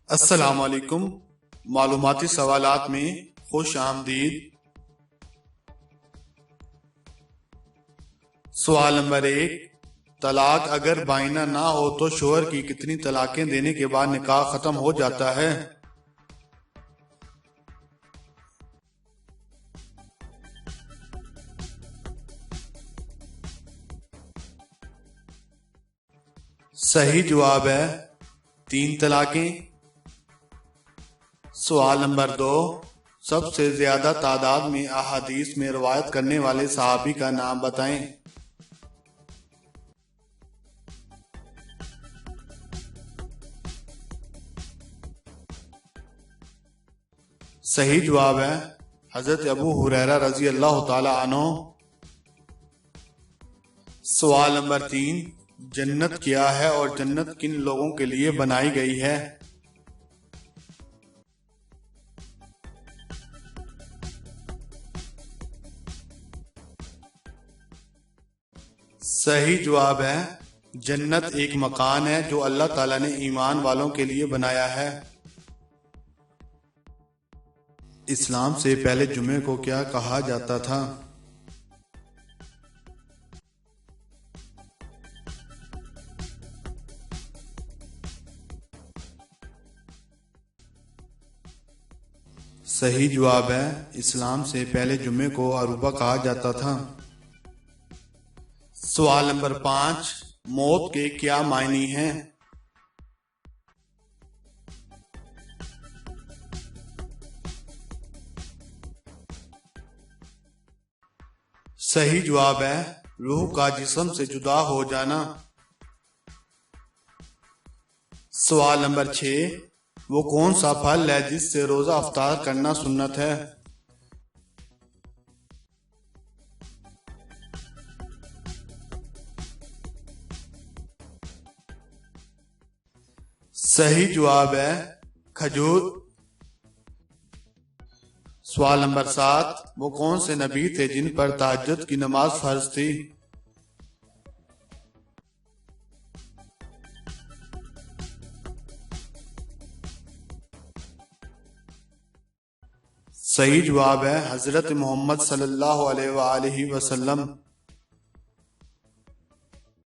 السلام علیکم۔ معلوماتی سوالات میں خوش آمدید۔ سوال نمبر 1، طلاق اگر بائنہ نہ ہو تو شوہر کی کتنی طلاقیں دینے کے بعد نکاح ختم ہو جاتا ہے؟ صحیح جواب ہے 3 طلاقیں۔ سوال نمبر 2، سب سے زیادہ تعداد میں احادیث میں روایت کرنے والے صحابی کا نام بتائیں۔ صحیح جواب ہے حضرت ابو ہریرہ رضی اللہ تعالی عنہ۔ سوال نمبر 3، جنت کیا ہے اور جنت کن لوگوں کے لیے بنائی گئی ہے؟ صحیح جواب ہے جنت ایک مکان ہے جو اللہ تعالیٰ نے ایمان والوں کے لیے بنایا ہے۔ اسلام سے پہلے جمعے کو کیا کہا جاتا تھا؟ صحیح جواب ہے اسلام سے پہلے جمعے کو عروبہ کہا جاتا تھا۔ سوال نمبر 5، موت کے کیا معنی ہیں؟ صحیح جواب ہے روح کا جسم سے جدا ہو جانا۔ سوال نمبر 6، وہ کون سا پھل ہے جس سے روزہ افطار کرنا سنت ہے؟ صحیح جواب ہے کھجور۔ سوال نمبر 7، وہ کون سے نبی تھے جن پر تہجد کی نماز فرض تھی؟ صحیح جواب ہے حضرت محمد صلی اللہ علیہ وآلہ وسلم۔